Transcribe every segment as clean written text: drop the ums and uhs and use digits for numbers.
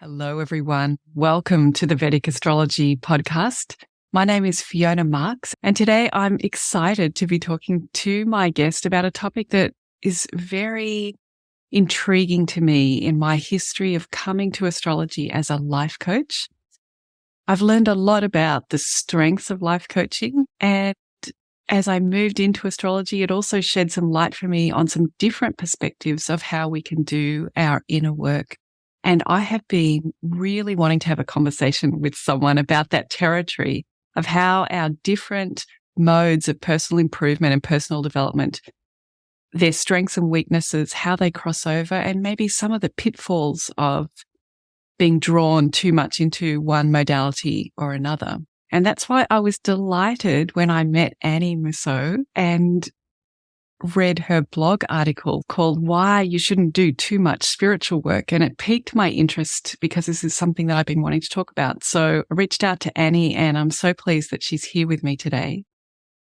Hello, everyone. Welcome to the Vedic Astrology podcast. My name is Fiona Marks, and today I'm excited to be talking to my guest about a topic that is very intriguing to me in my history of coming to astrology as a life coach. I've learned a lot about the strengths of life coaching, and as I moved into astrology, it also shed some light for me on some different perspectives of how we can do our inner work. And I have been really wanting to have a conversation with someone about that territory of how our different modes of personal improvement and personal development, their strengths and weaknesses, how they cross over, and maybe some of the pitfalls of being drawn too much into one modality or another. And that's why I was delighted when I met Annie Moussu and read her blog article called Why You Shouldn't Do Too Much Spiritual Work. And it piqued my interest because this is something that I've been wanting to talk about. So I reached out to Annie and I'm so pleased that she's here with me today.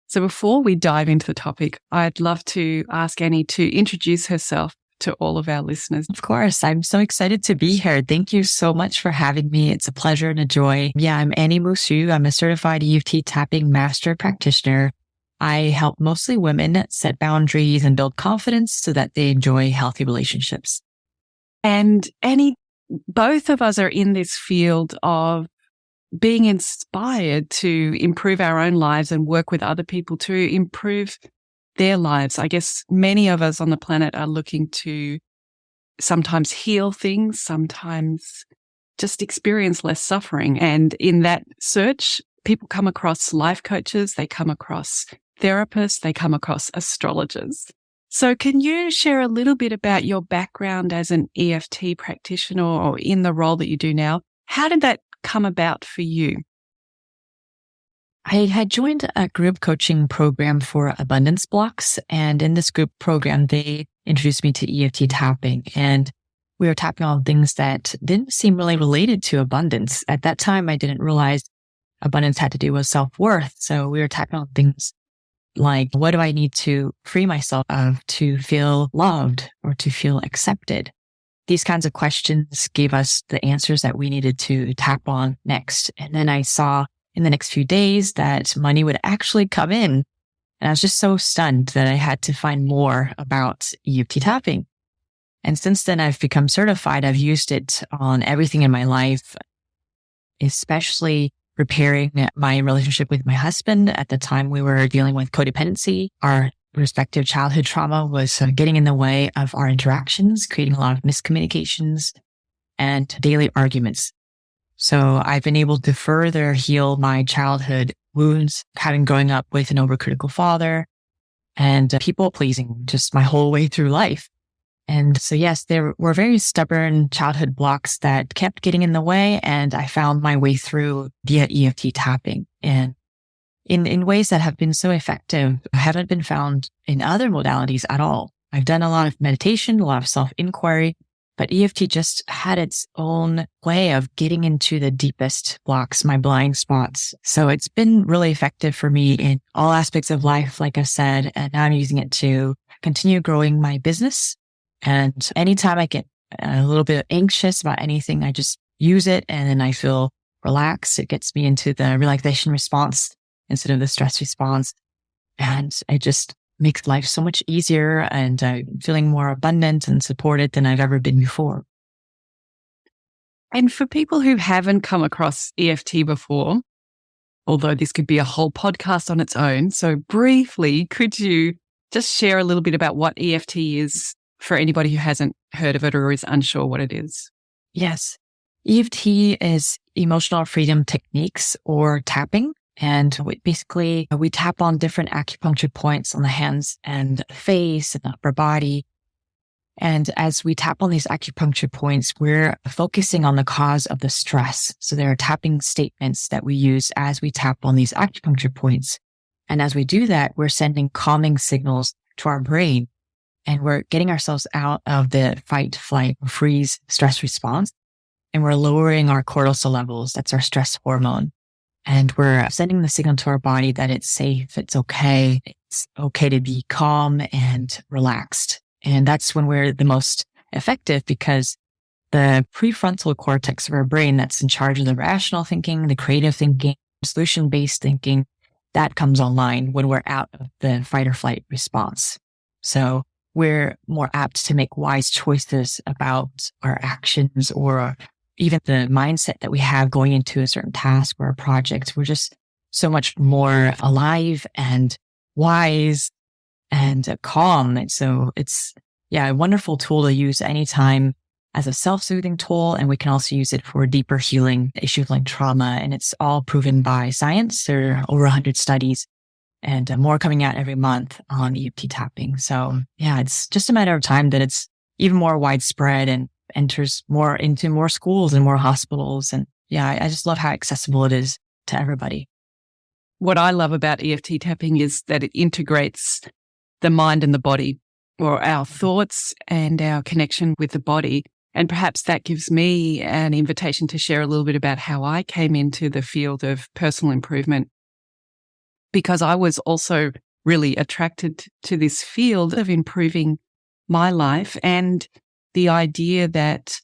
So before we dive into the topic, I'd love to ask Annie to introduce herself to all of our listeners. Of course. I'm so excited to be here. Thank you so much for having me. It's a pleasure and a joy. Yeah, I'm Annie Moussu. I'm a certified EFT tapping master practitioner. I help mostly women set boundaries and build confidence so that they enjoy healthy relationships. And Annie, both of us are in this field of being inspired to improve our own lives and work with other people to improve their lives. I guess many of us on the planet are looking to sometimes heal things, sometimes just experience less suffering. And in that search, people come across life coaches, they come across therapists, they come across astrologers. So can you share a little bit about your background as an EFT practitioner or in the role that you do now? How did that come about for you? I had joined a group coaching program for abundance blocks. And in this group program, they introduced me to EFT tapping. And we were tapping on things that didn't seem really related to abundance. At that time, I didn't realize abundance had to do with self-worth. So we were tapping on things like, what do I need to free myself of to feel loved or to feel accepted? These kinds of questions gave us the answers that we needed to tap on next. And then I saw in the next few days that money would actually come in. And I was just so stunned that I had to find more about EFT tapping. And since then, I've become certified. I've used it on everything in my life, especially repairing my relationship with my husband. At the time, we were dealing with codependency. Our respective childhood trauma was getting in the way of our interactions, creating a lot of miscommunications and daily arguments. So I've been able to further heal my childhood wounds, having growing up with an overcritical father and people pleasing just my whole way through life. And so, yes, there were very stubborn childhood blocks that kept getting in the way. And I found my way through via EFT tapping and in ways that have been so effective, haven't been found in other modalities at all. I've done a lot of meditation, a lot of self-inquiry, but EFT just had its own way of getting into the deepest blocks, my blind spots. So it's been really effective for me in all aspects of life, like I said, and now I'm using it to continue growing my business. And anytime I get a little bit anxious about anything, I just use it and then I feel relaxed. It gets me into the relaxation response instead of the stress response. And it just makes life so much easier and I'm feeling more abundant and supported than I've ever been before. And for people who haven't come across EFT before, although this could be a whole podcast on its own, so briefly, could you just share a little bit about what EFT is for anybody who hasn't heard of it or is unsure what it is? Yes. EFT is emotional freedom techniques or tapping. And we tap on different acupuncture points on the hands and the face and the upper body. And as we tap on these acupuncture points, we're focusing on the cause of the stress. So there are tapping statements that we use as we tap on these acupuncture points. And as we do that, we're sending calming signals to our brain. And we're getting ourselves out of the fight, flight, or freeze stress response. And we're lowering our cortisol levels. That's our stress hormone. And we're sending the signal to our body that it's safe, it's okay to be calm and relaxed. And that's when we're the most effective because the prefrontal cortex of our brain that's in charge of the rational thinking, the creative thinking, solution-based thinking, that comes online when we're out of the fight or flight response. So we're more apt to make wise choices about our actions or even the mindset that we have going into a certain task or a project. We're just so much more alive and wise and calm. And so it's, a wonderful tool to use anytime as a self-soothing tool. And we can also use it for deeper healing issues like trauma. And it's all proven by science. There are over 100 studies and more coming out every month on EFT tapping. So it's just a matter of time that it's even more widespread and enters more into more schools and more hospitals. And I just love how accessible it is to everybody. What I love about EFT tapping is that it integrates the mind and the body, or our thoughts and our connection with the body. And perhaps that gives me an invitation to share a little bit about how I came into the field of personal improvement, because I was also really attracted to this field of improving my life and the idea that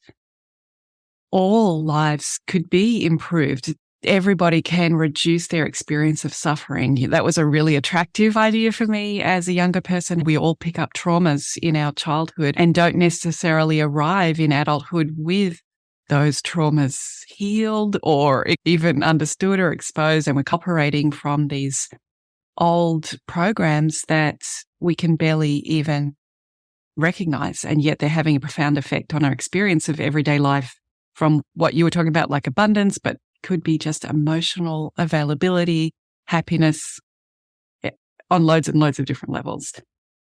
all lives could be improved. Everybody can reduce their experience of suffering. That was a really attractive idea for me as a younger person. We all pick up traumas in our childhood and don't necessarily arrive in adulthood with those traumas healed or even understood or exposed. And we're operating from these old programs that we can barely even recognize. And yet they're having a profound effect on our experience of everyday life, from what you were talking about, like abundance, but could be just emotional availability, happiness on loads and loads of different levels.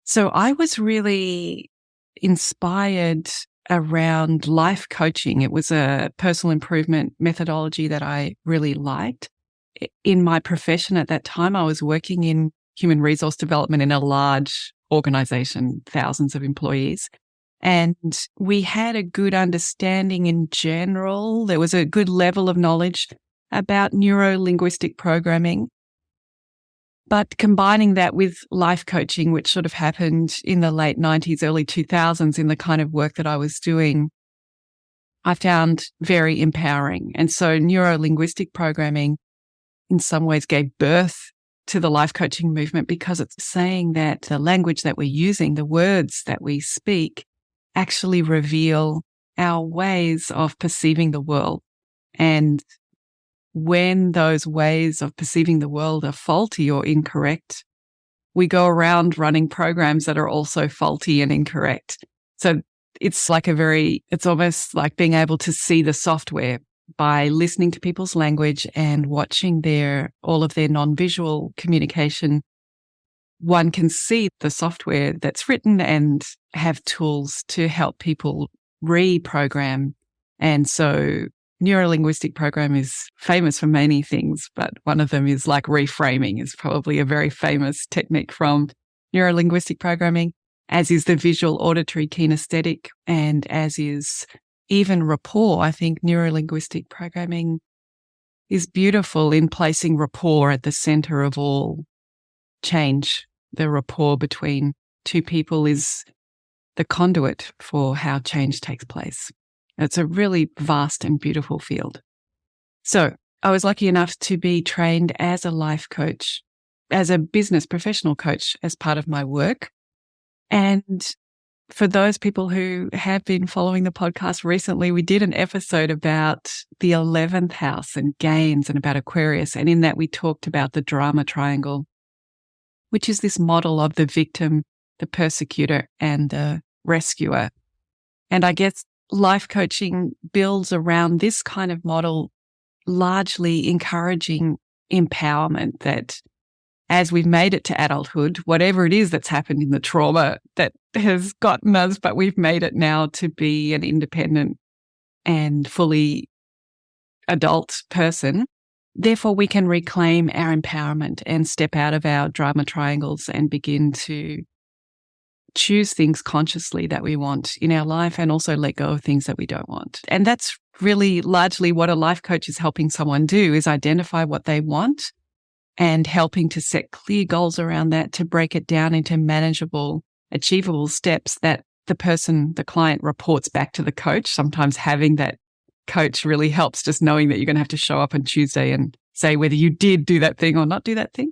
So I was really inspired around life coaching. It was a personal improvement methodology that I really liked. In my profession at that time, I was working in human resource development in a large organization, thousands of employees. And we had a good understanding in general. There was a good level of knowledge about neuro-linguistic programming. But combining that with life coaching, which sort of happened in the late 90s, early 2000s in the kind of work that I was doing, I found very empowering. And so neuro-linguistic programming in some ways gave birth to the life coaching movement, because it's saying that the language that we're using, the words that we speak, actually reveal our ways of perceiving the world. And when those ways of perceiving the world are faulty or incorrect, we go around running programs that are also faulty and incorrect. So it's almost like being able to see the software by listening to people's language and watching all of their non-visual communication. One can see the software that's written and have tools to help people reprogram. And so neuro-linguistic program is famous for many things, but one of them is like reframing is probably a very famous technique from neuro-linguistic programming, as is the visual auditory kinesthetic, and as is even rapport. I think neuro-linguistic programming is beautiful in placing rapport at the center of all change. The rapport between two people is the conduit for how change takes place. It's a really vast and beautiful field. So I was lucky enough to be trained as a life coach, as a business professional coach as part of my work. And for those people who have been following the podcast recently, we did an episode about the 11th house and gains and about Aquarius. And in that, we talked about the drama triangle, which is this model of the victim, the persecutor, and the rescuer. And I guess life coaching builds around this kind of model, largely encouraging empowerment, that as we've made it to adulthood, whatever it is that's happened in the trauma that has gotten us, but we've made it now to be an independent and fully adult person. Therefore, we can reclaim our empowerment and step out of our drama triangles and begin to choose things consciously that we want in our life, and also let go of things that we don't want. And that's really largely what a life coach is helping someone do, is identify what they want and helping to set clear goals around that, to break it down into manageable, achievable steps that the client reports back to the coach. Sometimes having that coach really helps, just knowing that you're going to have to show up on Tuesday and say whether you did do that thing or not do that thing.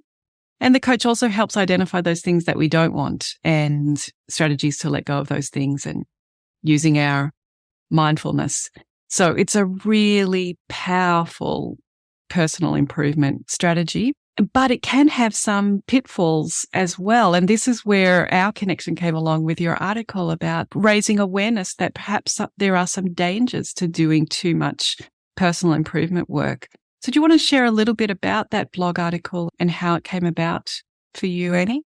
And the coach also helps identify those things that we don't want and strategies to let go of those things and using our mindfulness. So it's a really powerful personal improvement strategy, but it can have some pitfalls as well. And this is where our connection came along with your article about raising awareness that perhaps there are some dangers to doing too much personal improvement work. So do you want to share a little bit about that blog article and how it came about for you, Annie?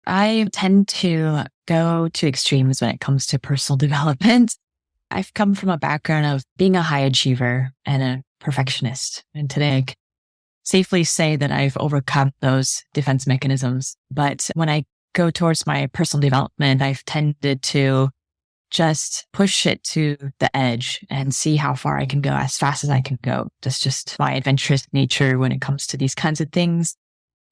I tend to go to extremes when it comes to personal development. I've come from a background of being a high achiever and a perfectionist. And today I can safely say that I've overcome those defense mechanisms. But when I go towards my personal development, I've tended to just push it to the edge and see how far I can go as fast as I can go. That's just my adventurous nature when it comes to these kinds of things.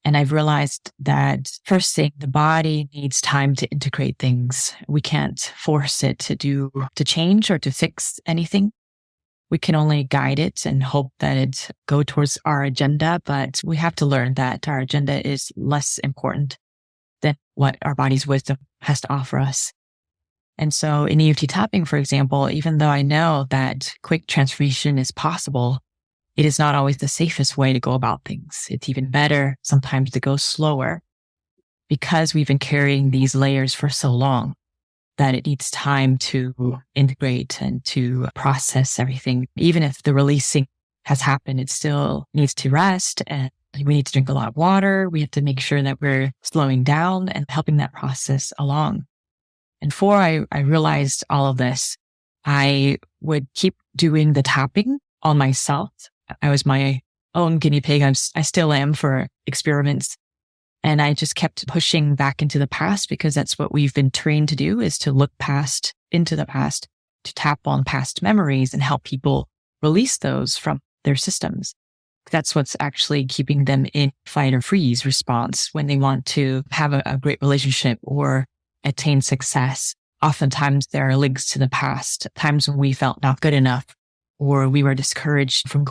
And I've realized that first thing, the body needs time to integrate things. We can't force it to change or to fix anything. We can only guide it and hope that it go towards our agenda, but we have to learn that our agenda is less important than what our body's wisdom has to offer us. And so in EFT tapping, for example, even though I know that quick transformation is possible, it is not always the safest way to go about things. It's even better sometimes to go slower because we've been carrying these layers for so long that it needs time to integrate and to process everything. Even if the releasing has happened, it still needs to rest and we need to drink a lot of water. We have to make sure that we're slowing down and helping that process along. And before I realized all of this, I would keep doing the tapping on myself. I was my own guinea pig. I still am for experiments. And I just kept pushing back into the past because that's what we've been trained to do, is to look past into the past, to tap on past memories and help people release those from their systems. That's what's actually keeping them in fight or freeze response when they want to have a great relationship or attain success. Oftentimes there are links to the past, times when we felt not good enough or we were discouraged from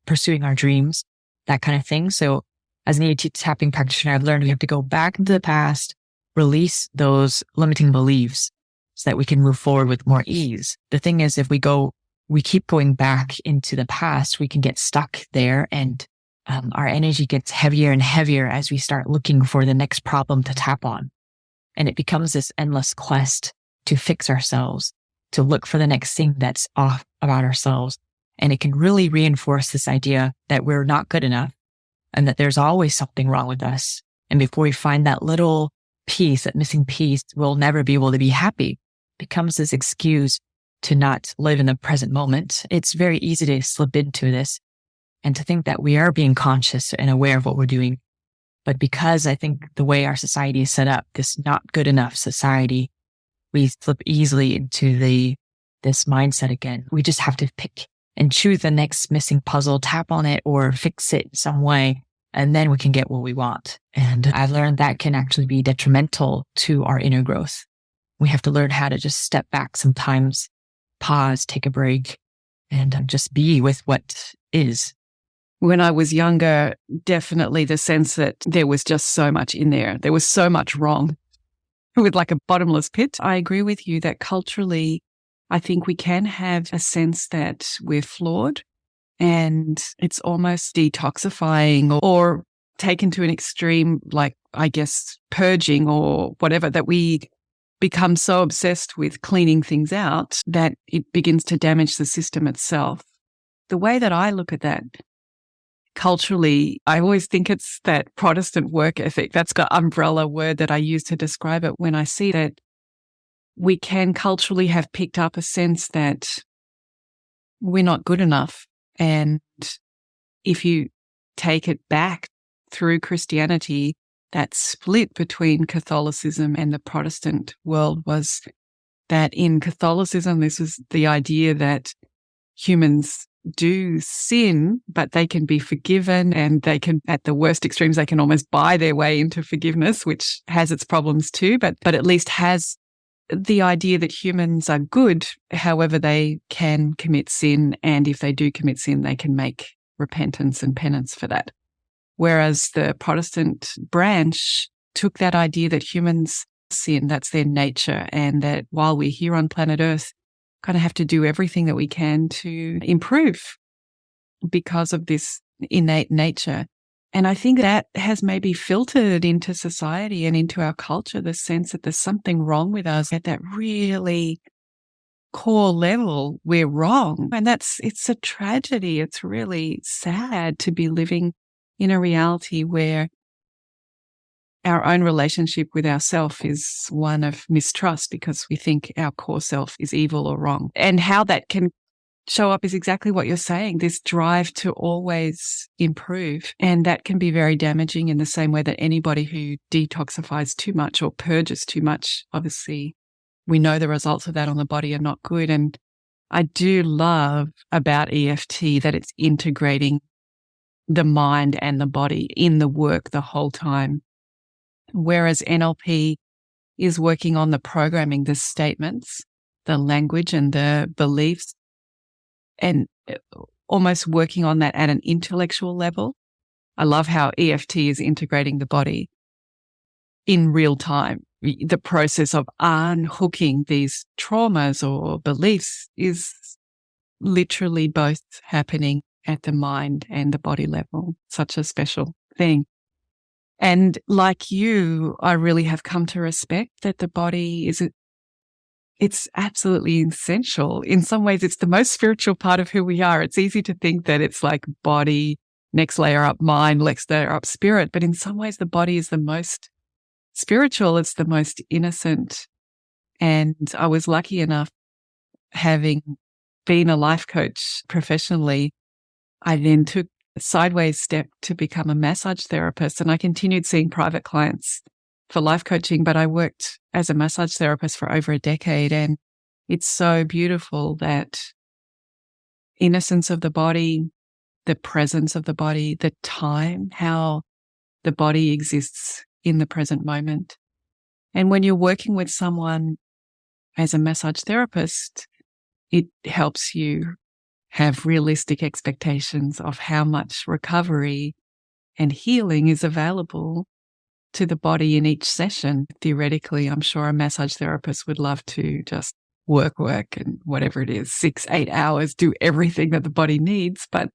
pursuing our dreams, that kind of thing. So as an EFT tapping practitioner, I've learned we have to go back into the past, release those limiting beliefs so that we can move forward with more ease. The thing is, if we keep going back into the past, we can get stuck there and our energy gets heavier and heavier as we start looking for the next problem to tap on. And it becomes this endless quest to fix ourselves, to look for the next thing that's off about ourselves. And it can really reinforce this idea that we're not good enough and that there's always something wrong with us. And before we find that little piece, that missing piece, we'll never be able to be happy. It becomes this excuse to not live in the present moment. It's very easy to slip into this and to think that we are being conscious and aware of what we're doing. But because I think the way our society is set up, this not good enough society, we slip easily into this mindset again. We just have to pick and choose the next missing puzzle, tap on it or fix it in some way, and then we can get what we want. And I've learned that can actually be detrimental to our inner growth. We have to learn how to just step back sometimes, pause, take a break, and just be with what is. When I was younger, definitely the sense that there was just so much in there. There was so much wrong with like a bottomless pit. I agree with you that culturally, I think we can have a sense that we're flawed and it's almost detoxifying or taken to an extreme, like, I guess, purging or whatever, that we become so obsessed with cleaning things out that it begins to damage the system itself. The way that I look at that, culturally, I always think it's that Protestant work ethic. That's the umbrella word that I use to describe it when I see that we can culturally have picked up a sense that we're not good enough. And if you take it back through Christianity, that split between Catholicism and the Protestant world was that in Catholicism, this was the idea that humans do sin, but they can be forgiven and they can, at the worst extremes, they can almost buy their way into forgiveness, which has its problems too, but at least has the idea that humans are good, however, they can commit sin. And if they do commit sin, they can make repentance and penance for that. Whereas the Protestant branch took that idea that humans sin, that's their nature, and that while we're here on planet Earth, kind of have to do everything that we can to improve because of this innate nature. And I think that has maybe filtered into society and into our culture, the sense that there's something wrong with us at that really core level. We're wrong. And it's a tragedy. It's really sad to be living in a reality where our own relationship with ourself is one of mistrust because we think our core self is evil or wrong. And how that can show up is exactly what you're saying, this drive to always improve. And that can be very damaging in the same way that anybody who detoxifies too much or purges too much, obviously, we know the results of that on the body are not good. And I do love about EFT that it's integrating the mind and the body in the work the whole time. Whereas NLP is working on the programming, the statements, the language and the beliefs, and almost working on that at an intellectual level. I love how EFT is integrating the body in real time. The process of unhooking these traumas or beliefs is literally both happening at the mind and the body level. Such a special thing. And like you, I really have come to respect that the body it's absolutely essential. In some ways, it's the most spiritual part of who we are. It's easy to think that it's like body, next layer up mind, next layer up spirit. But in some ways, the body is the most spiritual. It's the most innocent. And I was lucky enough, having been a life coach professionally, I then took a sideways step to become a massage therapist. And I continued seeing private clients for life coaching, but I worked as a massage therapist for over a decade. And it's so beautiful that innocence of the body, the presence of the body, the time, how the body exists in the present moment. And when you're working with someone as a massage therapist, it helps you have realistic expectations of how much recovery and healing is available to the body in each session. Theoretically, I'm sure a massage therapist would love to just work and whatever it is, 6-8 hours, do everything that the body needs. But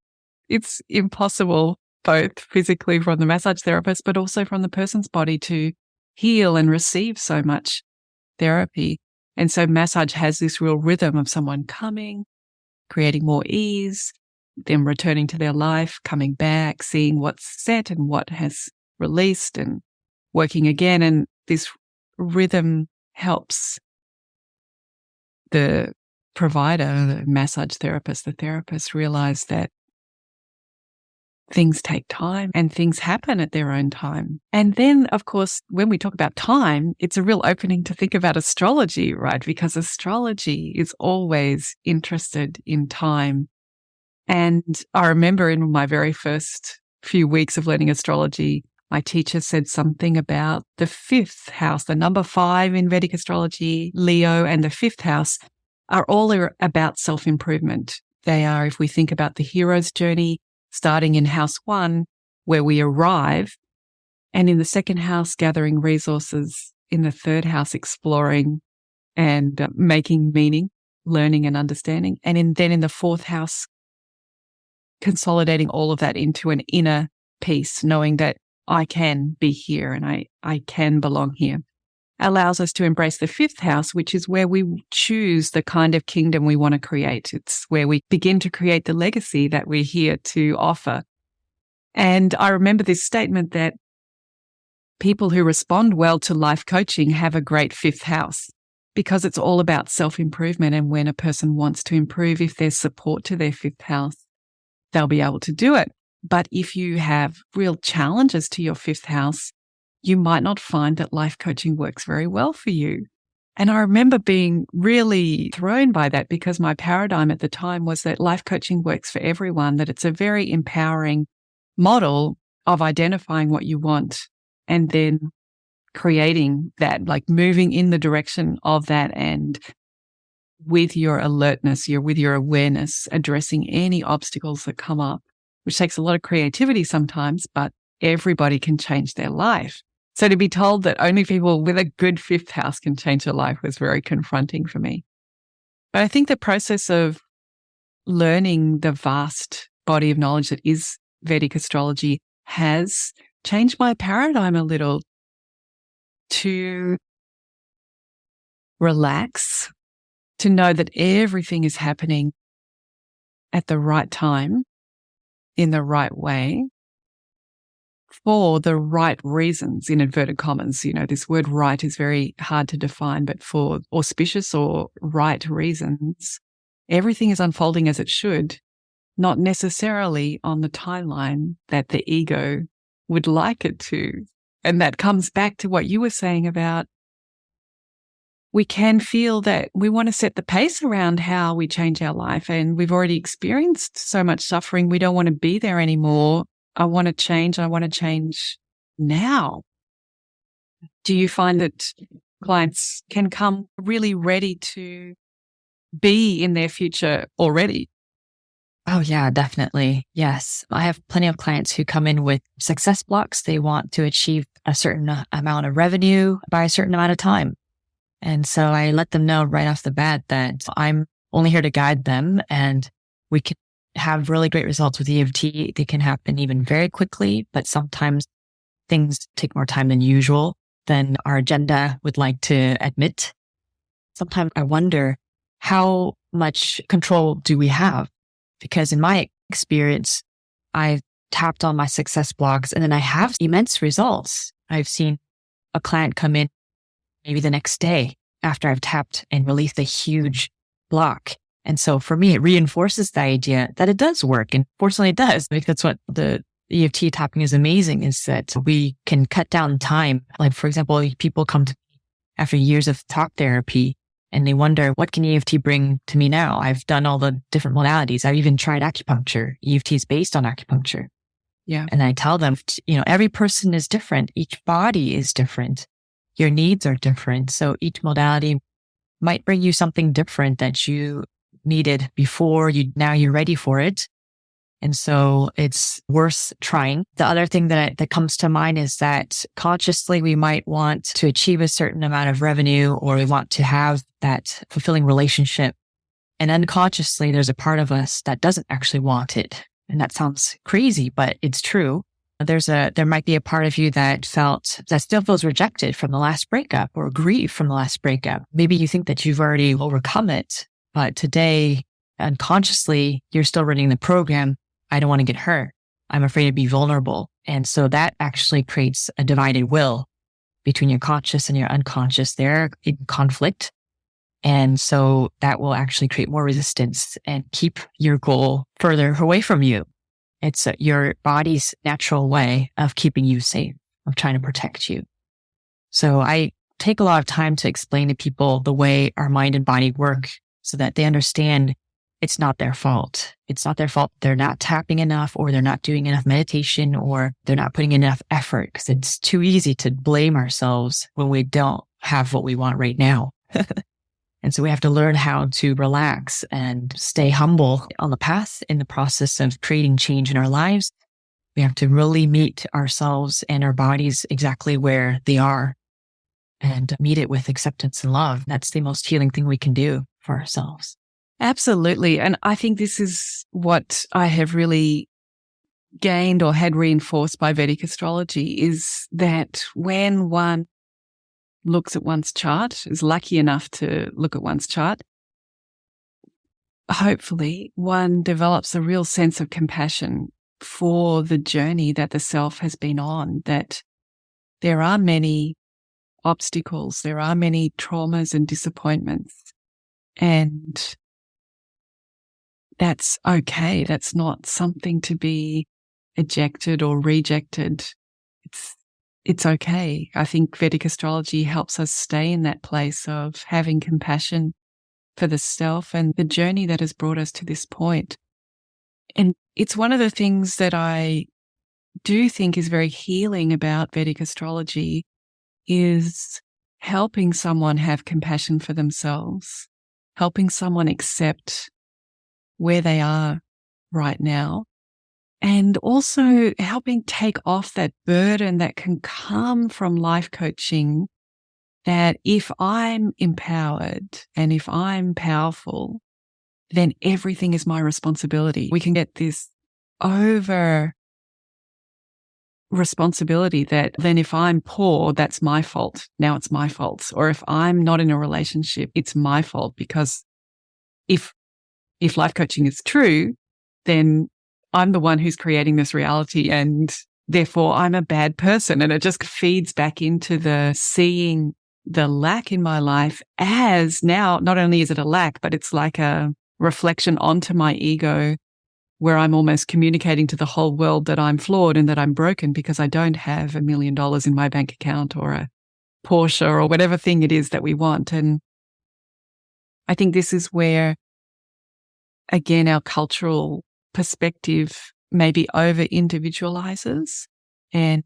it's impossible, both physically from the massage therapist, but also from the person's body to heal and receive so much therapy. And so massage has this real rhythm of someone coming, creating more ease, them returning to their life, coming back, seeing what's set and what has released and working again. And this rhythm helps the provider, the massage therapist, the therapist realize that things take time and things happen at their own time. And then, of course, when we talk about time, it's a real opening to think about astrology, right? Because astrology is always interested in time. And I remember in my very first few weeks of learning astrology, my teacher said something about the fifth house, the number 5 in Vedic astrology, Leo, and the fifth house are all about self-improvement. They are, if we think about the hero's journey, starting in house 1, where we arrive, and in the second house, gathering resources, in the third house, exploring and making meaning, learning and understanding, and then in the fourth house, consolidating all of that into an inner peace, knowing that I can be here and I can belong here. Allows us to embrace the fifth house, which is where we choose the kind of kingdom we want to create. It's where we begin to create the legacy that we're here to offer. And I remember this statement that people who respond well to life coaching have a great fifth house because it's all about self-improvement. And when a person wants to improve, if there's support to their fifth house, they'll be able to do it. But if you have real challenges to your fifth house, you might not find that life coaching works very well for you. And I remember being really thrown by that because my paradigm at the time was that life coaching works for everyone, that it's a very empowering model of identifying what you want and then creating that, like moving in the direction of that, and with your alertness, with your awareness, addressing any obstacles that come up, which takes a lot of creativity sometimes, but everybody can change their life. So to be told that only people with a good fifth house can change their life was very confronting for me. But I think the process of learning the vast body of knowledge that is Vedic astrology has changed my paradigm a little to relax, to know that everything is happening at the right time, in the right way, for the right reasons, in inverted commas. This word right is very hard to define, but for auspicious or right reasons, everything is unfolding as it should, not necessarily on the timeline that the ego would like it to. And that comes back to what you were saying about we can feel that we want to set the pace around how we change our life. And we've already experienced so much suffering. We don't want to be there anymore. I want to change. I want to change now. Do you find that clients can come really ready to be in their future already? Oh, yeah, definitely. Yes. I have plenty of clients who come in with success blocks. They want to achieve a certain amount of revenue by a certain amount of time. And so I let them know right off the bat that I'm only here to guide them, and we can have really great results with EFT. They can happen even very quickly, but sometimes things take more time than usual than our agenda would like to admit. Sometimes I wonder, how much control do we have? Because in my experience, I've tapped on my success blocks and then I have immense results. I've seen a client come in maybe the next day after I've tapped and released a huge block. And so for me, it reinforces the idea that it does work. And fortunately it does, because that's what the EFT tapping is amazing, is that we can cut down time. Like, for example, people come to me after years of talk therapy and they wonder, what can EFT bring to me now? I've done all the different modalities. I've even tried acupuncture. EFT is based on acupuncture. Yeah. And I tell them, every person is different. Each body is different. Your needs are different. So each modality might bring you something different that you needed before. Now you're ready for it. And so it's worth trying. The other thing that comes to mind is that consciously we might want to achieve a certain amount of revenue, or we want to have that fulfilling relationship. And unconsciously, there's a part of us that doesn't actually want it. And that sounds crazy, but it's true. There might be a part of you that still feels rejected from the last breakup, or grief from the last breakup. Maybe you think that you've already overcome it, but today, unconsciously, you're still running the program. I don't want to get hurt. I'm afraid to be vulnerable. And so that actually creates a divided will between your conscious and your unconscious. They're in conflict. And so that will actually create more resistance and keep your goal further away from you. It's your body's natural way of keeping you safe, of trying to protect you. So I take a lot of time to explain to people the way our mind and body work so that they understand it's not their fault. It's not their fault they're not tapping enough, or they're not doing enough meditation, or they're not putting enough effort, because it's too easy to blame ourselves when we don't have what we want right now. And so we have to learn how to relax and stay humble on the path in the process of creating change in our lives. We have to really meet ourselves and our bodies exactly where they are and meet it with acceptance and love. That's the most healing thing we can do for ourselves. Absolutely. And I think this is what I have really gained or had reinforced by Vedic astrology, is that when one looks at one's chart, is lucky enough to look at one's chart, hopefully one develops a real sense of compassion for the journey that the self has been on, that there are many obstacles, there are many traumas and disappointments, and that's okay. That's not something to be ejected or rejected. It's okay. I think Vedic astrology helps us stay in that place of having compassion for the self and the journey that has brought us to this point. And it's one of the things that I do think is very healing about Vedic astrology, is helping someone have compassion for themselves, helping someone accept where they are right now, and also helping take off that burden that can come from life coaching, that if I'm empowered and if I'm powerful, then everything is my responsibility. We can get this over responsibility that then if I'm poor, that's my fault. Now it's my fault. Or if I'm not in a relationship, it's my fault, because if life coaching is true, then I'm the one who's creating this reality and therefore I'm a bad person. And it just feeds back into the seeing the lack in my life as, now not only is it a lack, but it's like a reflection onto my ego, where I'm almost communicating to the whole world that I'm flawed and that I'm broken because I don't have $1 million in my bank account or a Porsche or whatever thing it is that we want. And I think this is where, again, our cultural perspective maybe over individualizes, and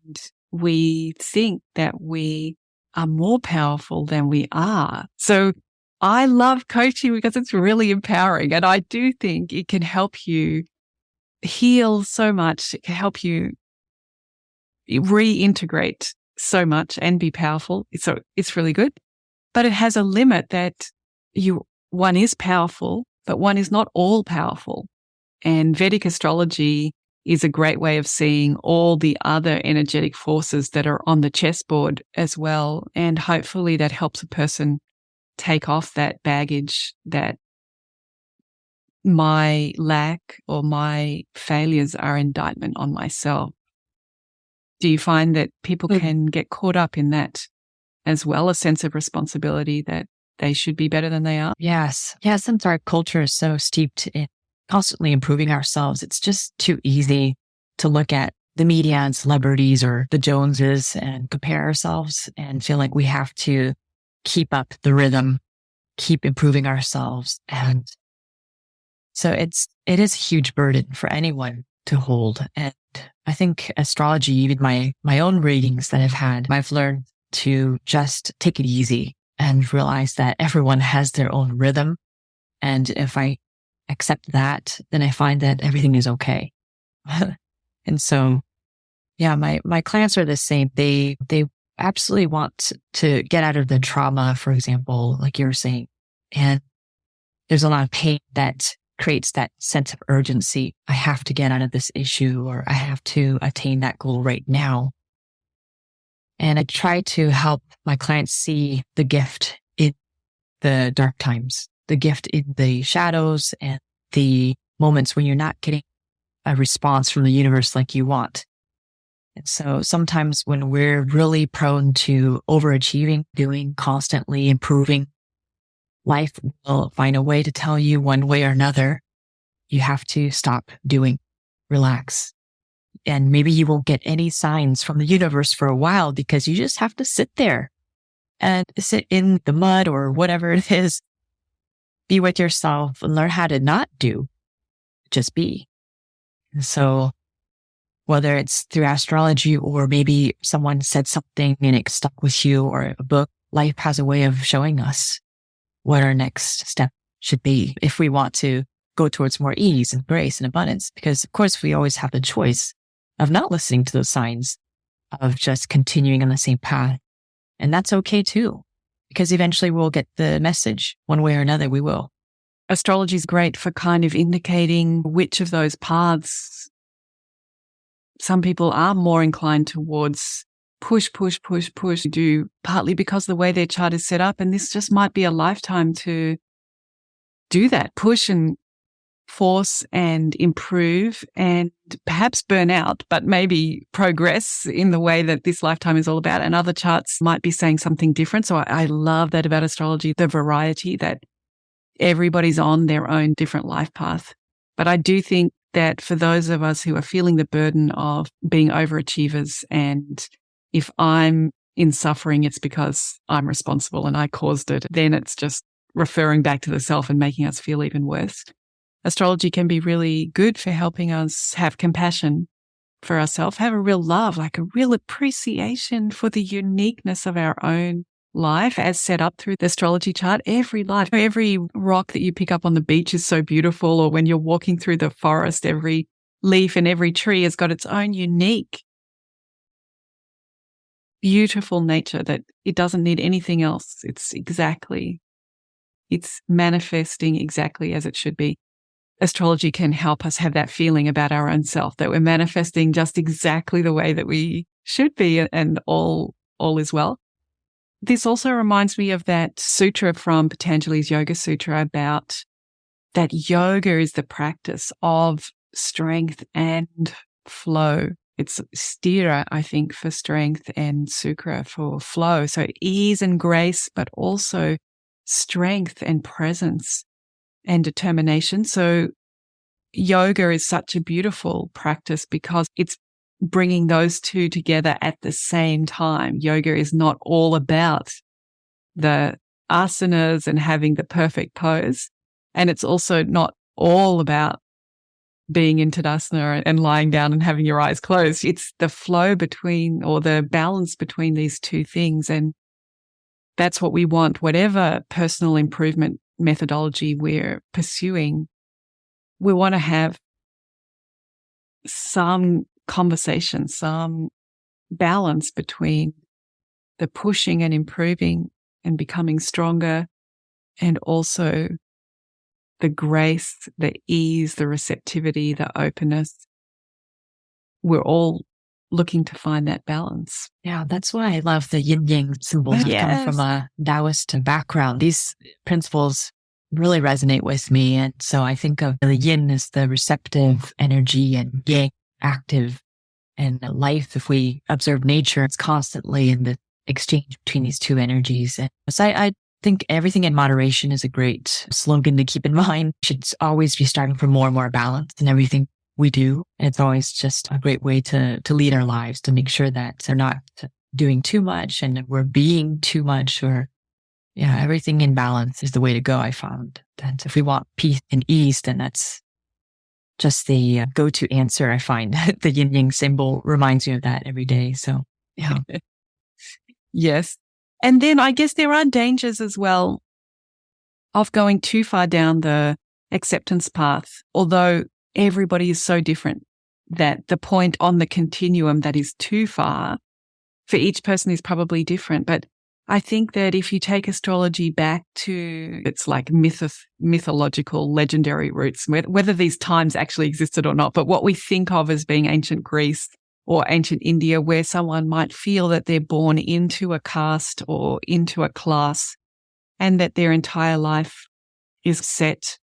we think that we are more powerful than we are. So I love coaching because it's really empowering, and I do think it can help you heal so much. It can help you reintegrate so much and be powerful. So it's really good, but it has a limit that one is powerful, but one is not all powerful. And Vedic astrology is a great way of seeing all the other energetic forces that are on the chessboard as well. And hopefully that helps a person take off that baggage that my lack or my failures are indictment on myself. Do you find that people can get caught up in that as well, a sense of responsibility that they should be better than they are? Yes. Yeah, since our culture is so steeped in constantly improving ourselves, it's just too easy to look at the media and celebrities or the Joneses and compare ourselves and feel like we have to keep up the rhythm, keep improving ourselves. And so it is a huge burden for anyone to hold. And I think astrology, even my own readings that I've had, I've learned to just take it easy and realize that everyone has their own rhythm. And if I accept that, then I find that everything is okay. And so, yeah, my clients are the same. They absolutely want to get out of the trauma, for example, like you were saying. And there's a lot of pain that creates that sense of urgency. I have to get out of this issue, or I have to attain that goal right now. And I try to help my clients see the gift in the dark times, the gift in the shadows and the moments when you're not getting a response from the universe like you want. And so sometimes when we're really prone to overachieving, doing, constantly improving, life will find a way to tell you one way or another, you have to stop doing, relax. And maybe you won't get any signs from the universe for a while because you just have to sit there and sit in the mud or whatever it is. Be with yourself and learn how to not do, just be. And so whether it's through astrology or maybe someone said something and it stuck with you, or a book, life has a way of showing us what our next step should be if we want to go towards more ease and grace and abundance. Because of course we always have the choice of not listening to those signs, of just continuing on the same path. And that's okay too, because eventually we'll get the message one way or another. We will. Astrology is great for kind of indicating which of those paths some people are more inclined towards push, do, partly because of the way their chart is set up. And this just might be a lifetime to do that, push and force and improve and perhaps burn out, but maybe progress in the way that this lifetime is all about. And other charts might be saying something different. So I love that about astrology, the variety, that everybody's on their own different life path. But I do think that for those of us who are feeling the burden of being overachievers, and if I'm in suffering, it's because I'm responsible and I caused it, then it's just referring back to the self and making us feel even worse. Astrology can be really good for helping us have compassion for ourselves, have a real love, like a real appreciation for the uniqueness of our own life as set up through the astrology chart. Every life, every rock that you pick up on the beach is so beautiful, or when you're walking through the forest, every leaf and every tree has got its own unique, beautiful nature that it doesn't need anything else. It's manifesting exactly as it should be. Astrology can help us have that feeling about our own self, that we're manifesting just exactly the way that we should be, and all is well. This also reminds me of that sutra from Patanjali's Yoga Sutra about that yoga is the practice of strength and flow. It's stira, I think, for strength, and sukra for flow. So ease and grace, but also strength and presence and determination. So yoga is such a beautiful practice because it's bringing those two together at the same time. Yoga is not all about the asanas and having the perfect pose. And it's also not all about being in Tadasana and lying down and having your eyes closed. It's the flow between, or the balance between these two things. And that's what we want, whatever personal improvement methodology we're pursuing. We want to have some conversation, some balance between the pushing and improving and becoming stronger, and also the grace, the ease, the receptivity, the openness. We're all looking to find that balance. Yeah, that's why I love the yin yang symbols. I come from a Taoist background. These principles really resonate with me. And so I think of the yin as the receptive energy and yang active. And life, if we observe nature, it's constantly in the exchange between these two energies. And so I think everything in moderation is a great slogan to keep in mind. We should always be striving for more and more balance in everything we do. And it's always just a great way to lead our lives, to make sure that they're not doing too much and we're being too much, or everything in balance is the way to go. I found that if we want peace and ease, then that's just the go-to answer. I find the yin yang symbol reminds me of that every day. So, yeah. Yes. And then I guess there are dangers as well of going too far down the acceptance path, although everybody is so different that the point on the continuum that is too far for each person is probably different. But I think that if you take astrology back to its like mythological, legendary roots, whether these times actually existed or not, but what we think of as being ancient Greece or ancient India, where someone might feel that they're born into a caste or into a class, and that their entire life is set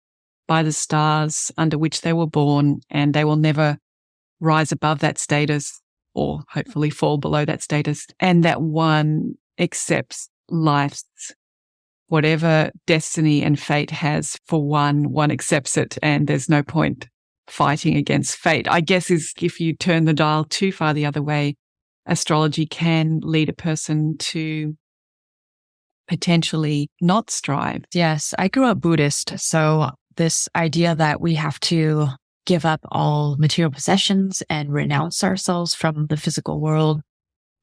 by the stars under which they were born, and they will never rise above that status, or hopefully fall below that status, and that one accepts life's whatever destiny and fate has for one accepts it, and there's no point fighting against fate. I guess is if you turn the dial too far the other way, astrology can lead a person to potentially not strive. Yes, I grew up Buddhist, so this idea that we have to give up all material possessions and renounce ourselves from the physical world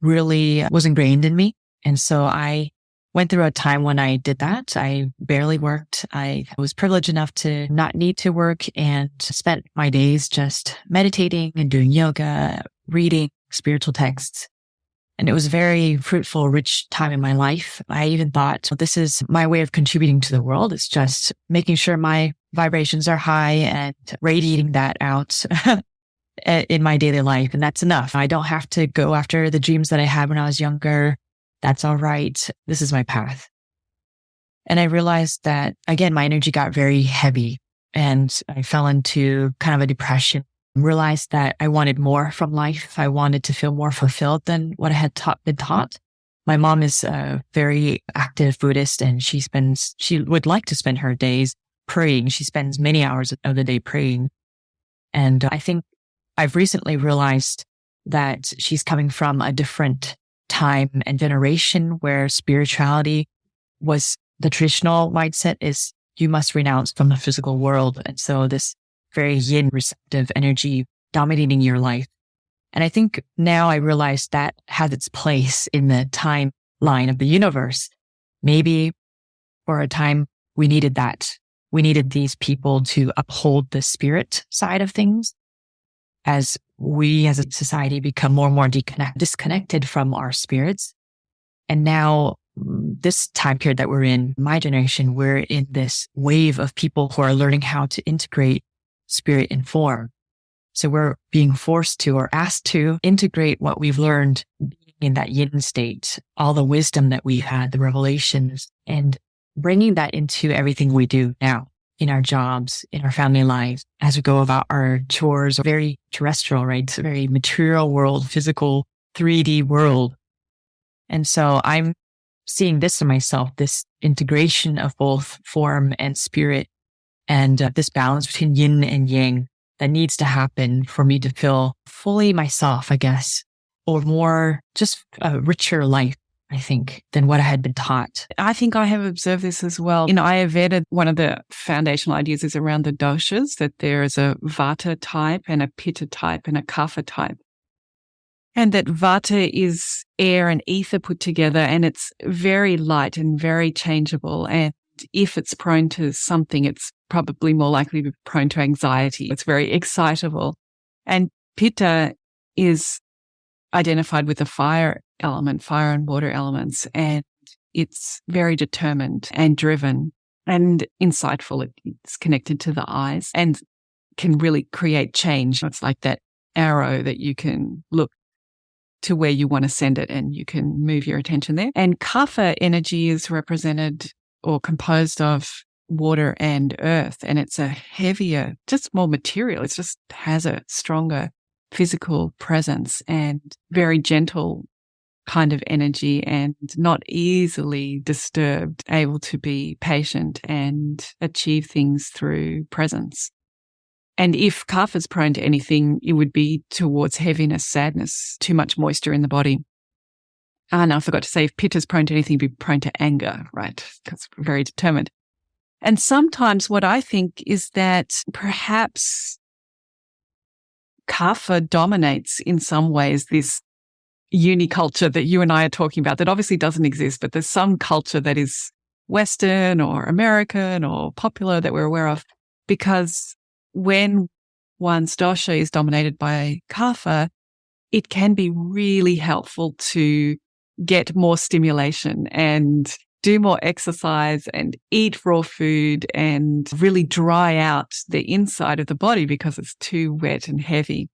really was ingrained in me. And so I went through a time when I did that. I barely worked. I was privileged enough to not need to work, and spent my days just meditating and doing yoga, reading spiritual texts. And it was a very fruitful, rich time in my life. I even thought, well, this is my way of contributing to the world. It's just making sure my vibrations are high and radiating that out in my daily life. And that's enough. I don't have to go after the dreams that I had when I was younger. That's all right. This is my path. And I realized that, again, my energy got very heavy, and I fell into kind of a depression. Realized that I wanted more from life. I wanted to feel more fulfilled than what I had been taught. My mom is a very active Buddhist, and she would like to spend her days praying. She spends many hours of the day praying. And I think I've recently realized that she's coming from a different time and generation where spirituality was the traditional mindset is you must renounce from the physical world. And so this very yin receptive energy dominating your life And I think now I realize that has its place in the timeline of the universe. Maybe for a time we needed that. We needed these people to uphold the spirit side of things as we as a society become more and more disconnected from our spirits. And now this time period that we're in, my generation, we're in this wave of people who are learning how to integrate spirit and form. So we're being forced to or asked to integrate what we've learned being in that yin state, all the wisdom that we've had, the revelations, and bringing that into everything we do now in our jobs, in our family lives, as we go about our chores, very terrestrial, right? It's a very material world, physical, 3D world. And so I'm seeing this in myself, this integration of both form and spirit and this balance between yin and yang that needs to happen for me to feel fully myself, I guess, or more just a richer life, I think, than what I had been taught. I think I have observed this as well. In Ayurveda, one of the foundational ideas is around the doshas, that there is a vata type and a pitta type and a kapha type. And that vata is air and ether put together, and it's very light and very changeable. And if it's prone to something, it's probably more likely to be prone to anxiety. It's very excitable. And pitta is identified with the fire element, fire and water elements, and it's very determined and driven and insightful. It's connected to the eyes and can really create change. It's like that arrow that you can look to where you want to send it and you can move your attention there. And kapha energy is represented or composed of water and earth, and it's a heavier, just more material. It just has a stronger physical presence and very gentle kind of energy and not easily disturbed, able to be patient and achieve things through presence. And if kapha is prone to anything, it would be towards heaviness, sadness, too much moisture in the body. And I forgot to say, if pitta is prone to anything, it'd be prone to anger, right? Because we're very determined. And sometimes what I think is that perhaps kapha dominates in some ways this uniculture that you and I are talking about that obviously doesn't exist, but there's some culture that is Western or American or popular that we're aware of, because when one's dosha is dominated by kapha, it can be really helpful to get more stimulation and do more exercise and eat raw food and really dry out the inside of the body because it's too wet and heavy.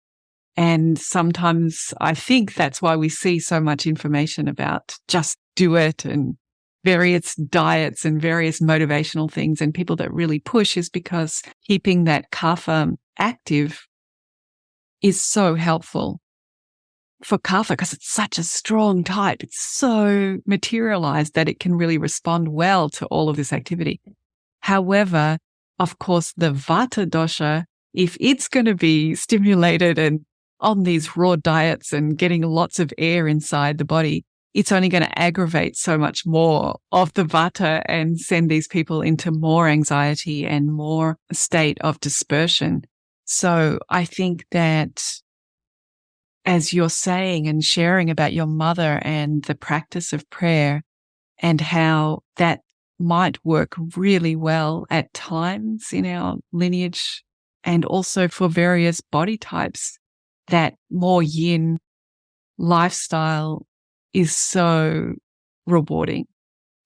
And sometimes I think that's why we see so much information about just do it and various diets and various motivational things. And people that really push is because keeping that kapha active is so helpful for kapha because it's such a strong type. It's so materialized that it can really respond well to all of this activity. However, of course, the vata dosha, if it's going to be stimulated and on these raw diets and getting lots of air inside the body, it's only going to aggravate so much more of the vata and send these people into more anxiety and more state of dispersion. So I think that as you're saying and sharing about your mother and the practice of prayer and how that might work really well at times in our lineage and also for various body types, that more yin lifestyle is so rewarding.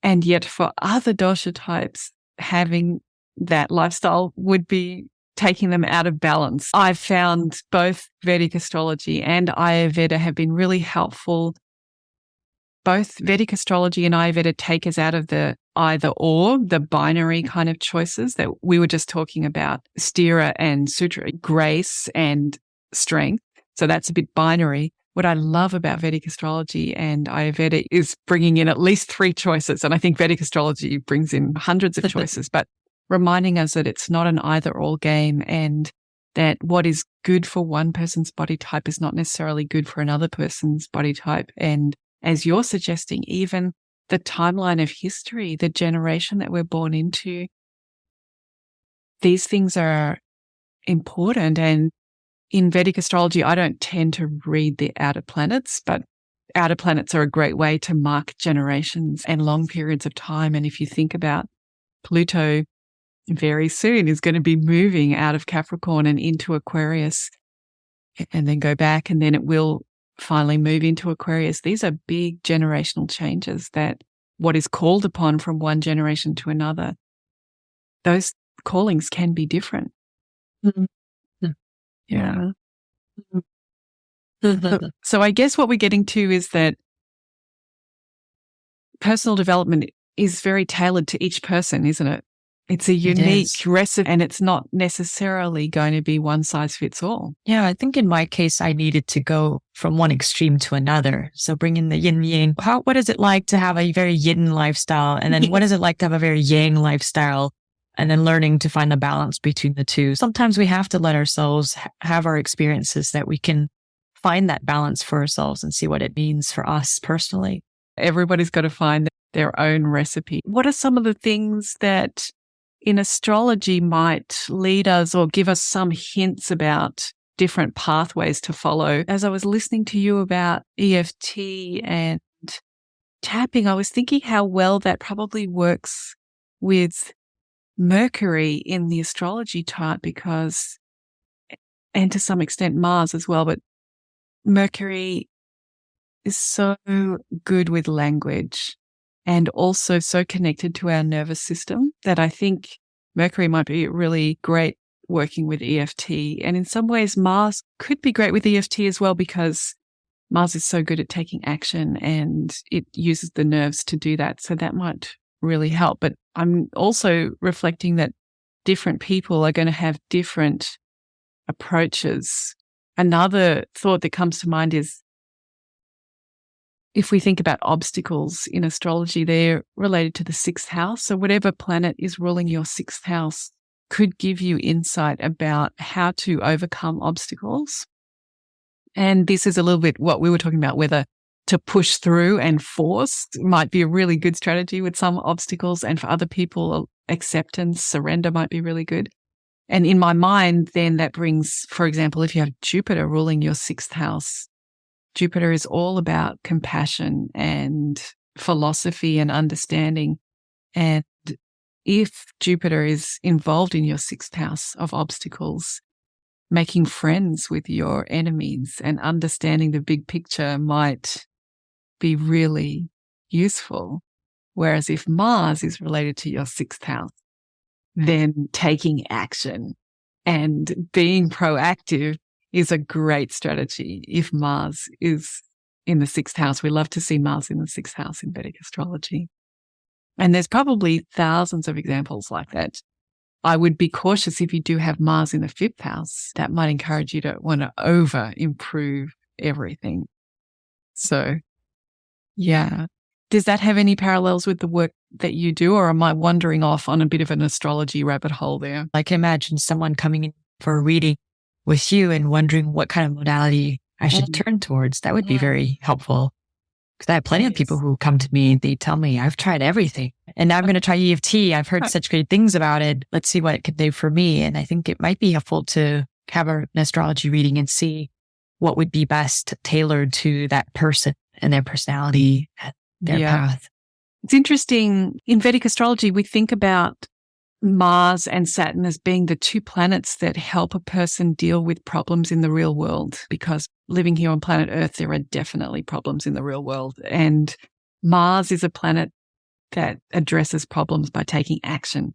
And yet for other dosha types, having that lifestyle would be taking them out of balance. I've found both Vedic astrology and Ayurveda have been really helpful. Both Vedic astrology and Ayurveda take us out of the either or, the binary kind of choices that we were just talking about, Stira and Sutra, grace and strength. So that's a bit binary. What I love about Vedic astrology and Ayurveda is bringing in at least 3 choices. And I think Vedic astrology brings in hundreds of choices, but reminding us that it's not an either-or game and that what is good for one person's body type is not necessarily good for another person's body type. And as you're suggesting, even the timeline of history, the generation that we're born into, these things are important. And in Vedic astrology, I don't tend to read the outer planets, but outer planets are a great way to mark generations and long periods of time. And if you think about Pluto, very soon is going to be moving out of Capricorn and into Aquarius, and then go back, and then it will finally move into Aquarius. These are big generational changes that what is called upon from one generation to another, those callings can be different. Mhm. Yeah. Mhm. So I guess what we're getting to is that personal development is very tailored to each person, isn't it? It's a unique recipe, and it's not necessarily going to be one size fits all. Yeah, I think in my case, I needed to go from one extreme to another. So bring in the yin yang. What is it like to have a very yin lifestyle? And then what is it like to have a very yang lifestyle? And then learning to find a balance between the two. Sometimes we have to let ourselves have our experiences that we can find that balance for ourselves and see what it means for us personally. Everybody's got to find their own recipe. What are some of the things that in astrology might lead us or give us some hints about different pathways to follow? As I was listening to you about EFT and tapping, I was thinking how well that probably works with Mercury in the astrology chart, because, and to some extent Mars as well, but Mercury is so good with language and also so connected to our nervous system that I think Mercury might be really great working with EFT. And in some ways, Mars could be great with EFT as well, because Mars is so good at taking action and it uses the nerves to do that. So that might really help. But I'm also reflecting that different people are going to have different approaches. Another thought that comes to mind is, if we think about obstacles in astrology, they're related to the sixth house. So whatever planet is ruling your sixth house could give you insight about how to overcome obstacles. And this is a little bit what we were talking about, whether to push through and force might be a really good strategy with some obstacles. And for other people, acceptance, surrender might be really good. And in my mind, then that brings, for example, if you have Jupiter ruling your sixth house, Jupiter is all about compassion and philosophy and understanding. And if Jupiter is involved in your sixth house of obstacles, making friends with your enemies and understanding the big picture might be really useful. Whereas if Mars is related to your sixth house, then taking action and being proactive is a great strategy. If Mars is in the sixth house, we love to see Mars in the sixth house in Vedic astrology. And there's probably thousands of examples like that. I would be cautious if you do have Mars in the fifth house. That might encourage you to want to over improve everything. So, yeah. Does that have any parallels with the work that you do, or am I wandering off on a bit of an astrology rabbit hole there? I can imagine someone coming in for a reading with you and wondering what kind of modality I should turn towards. That would be very helpful. Because I have plenty of people who come to me and they tell me, I've tried everything and now I'm going to try EFT. I've heard such great things about it. Let's see what it can do for me. And I think it might be helpful to have an astrology reading and see what would be best tailored to that person and their personality and their path. It's interesting. In Vedic astrology, we think about Mars and Saturn as being the two planets that help a person deal with problems in the real world, because living here on planet Earth, there are definitely problems in the real world. And Mars is a planet that addresses problems by taking action